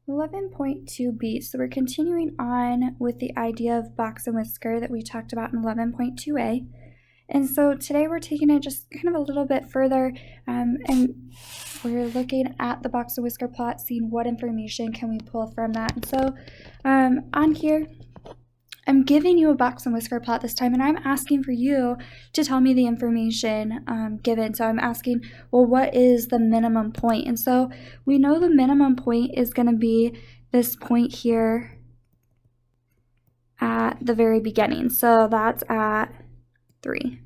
11.2b. So we're continuing on with the idea of box and whisker that we talked about in 11.2a. And so today we're taking it just kind of a little bit further, and we're looking at the box and whisker plot, seeing what information can we pull from that. And so on here, I'm giving you a box and whisker plot this time, and I'm asking for you to tell me the information given. So I'm asking, well, what is the minimum point? And so we know the minimum point is going to be this point here at the very beginning. So that's at 3.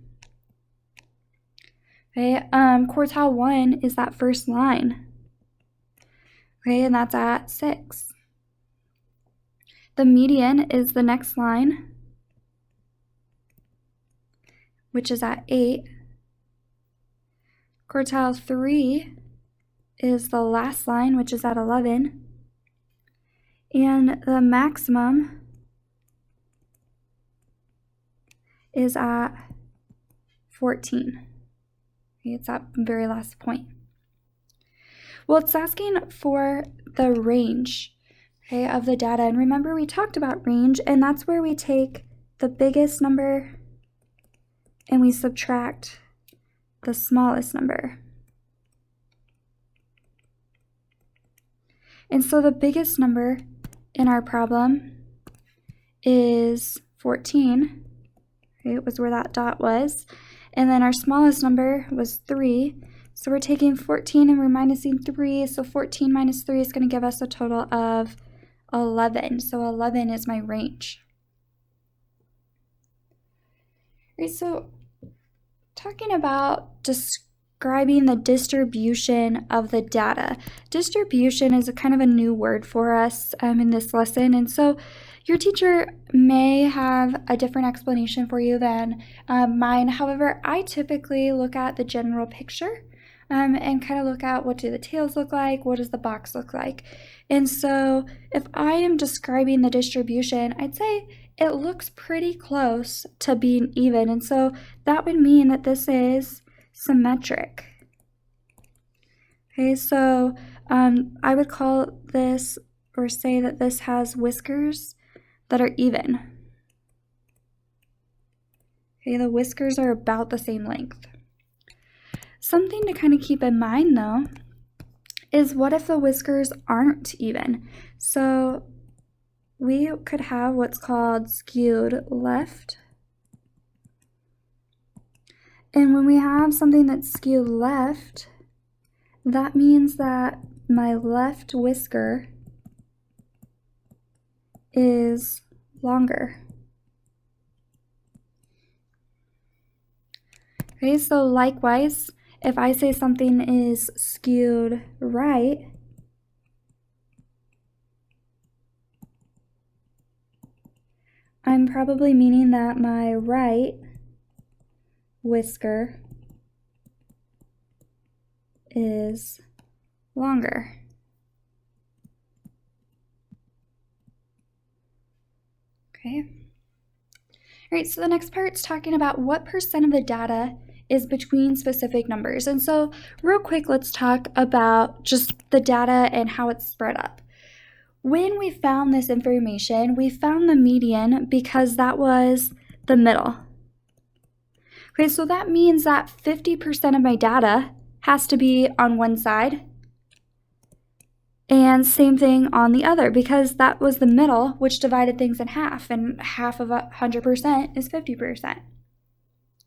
Okay, quartile 1 is that first line. Okay, and that's at 6. The median is the next line, which is at 8. Quartile 3 is the last line, which is at 11. And the maximum is at 14. Okay, it's that very last point. Well, it's asking for the range, okay, of the data. And remember, we talked about range, and that's where we take the biggest number and we subtract the smallest number. And so the biggest number in our problem is 14. Okay, it was where that dot was. And then our smallest number was 3. So we're taking 14 and we're minusing 3. So 14 minus 3 is going to give us a total of 11. So 11 is my range. All right, so talking about describing the distribution of the data. Distribution is a kind of a new word for us in this lesson. And so your teacher may have a different explanation for you than mine. However, I typically look at the general picture and kind of look at what do the tails look like, what does the box look like. And so if I am describing the distribution, I'd say it looks pretty close to being even. And so that would mean that this is symmetric. Okay, so I would call this, or say that this has whiskers that are even. Okay, the whiskers are about the same length. Something to kind of keep in mind though is what if the whiskers aren't even? So we could have what's called skewed left. And when we have something that's skewed left, that means that my left whisker is longer. Okay, so likewise, if I say something is skewed right, I'm probably meaning that my right whisker is longer. Okay. All right, so the next part's talking about what percent of the data is between specific numbers. And so real quick, let's talk about just the data and how it's spread up. When we found this information, we found the median because that was the middle. Okay, so that means that 50% of my data has to be on one side, and same thing on the other, because that was the middle, which divided things in half, and half of 100% is 50%.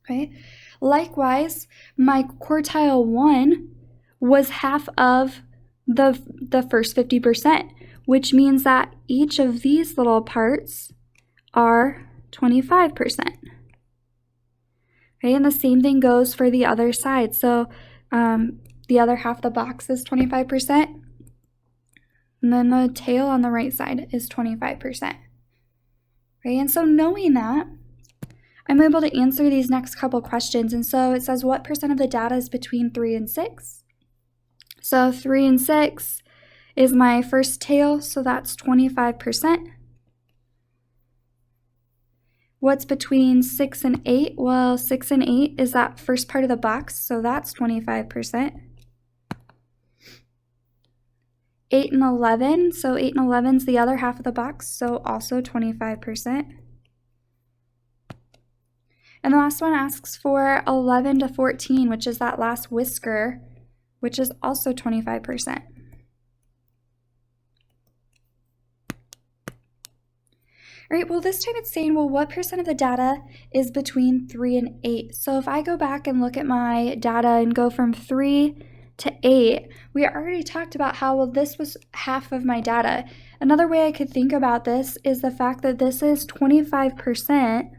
Okay. Likewise, my quartile 1 was half of the first 50%, which means that each of these little parts are 25%. Okay, and the same thing goes for the other side. So the other half of the box is 25%, and then the tail on the right side is 25%. Okay, and so knowing that, I'm able to answer these next couple questions. And so it says, what percent of the data is between 3 and 6? So 3 and 6 is my first tail, so that's 25%. What's between 6 and 8? Well, 6 and 8 is that first part of the box, so that's 25%. 8 and 11, so 8 and 11 is the other half of the box, so also 25%. And the last one asks for 11 to 14, which is that last whisker, which is also 25%. All right, well, this time it's saying, well, what percent of the data is between 3 and 8? So if I go back and look at my data and go from 3 to 8, we already talked about how, well, this was half of my data. Another way I could think about this is the fact that this is 25%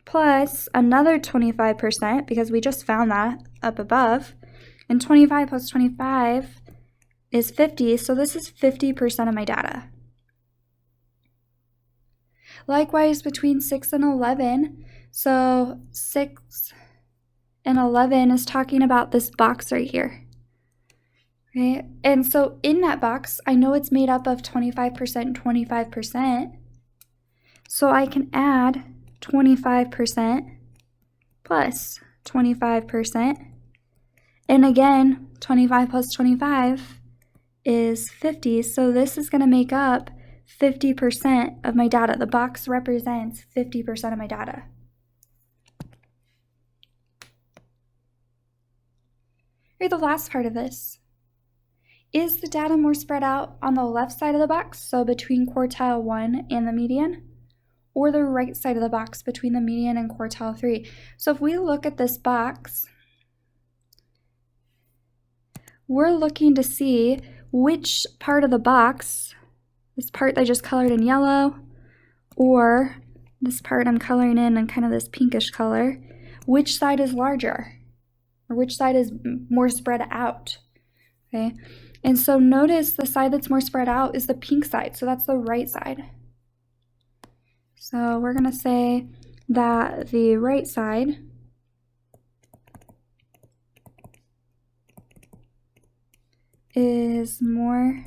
plus another 25%, because we just found that up above, and 25 plus 25 is 50, so this is 50% of my data. Likewise, between 6 and 11, so 6 and 11 is talking about this box right here, right? And so in that box, I know it's made up of 25% and 25%, so I can add 25% plus 25, and again, 25 plus 25 is 50, so this is going to make up 50% of my data. The box represents 50% of my data. Right, the last part of this. Is the data more spread out on the left side of the box, so between quartile 1 and the median, or the right side of the box between the median and quartile 3? So if we look at this box, we're looking to see which part of the box, this part I just colored in yellow, or this part I'm coloring in kind of this pinkish color, which side is larger, or which side is more spread out, okay? And so notice the side that's more spread out is the pink side, so that's the right side. So we're going to say that the right side is more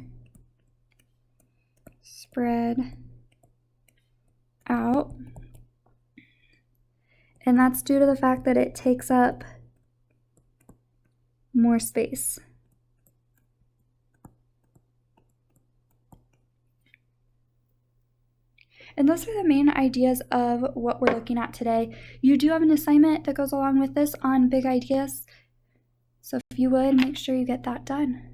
spread out, and that's due to the fact that it takes up more space. And those are the main ideas of what we're looking at today. You do have an assignment that goes along with this on big ideas, so if you would, make sure you get that done.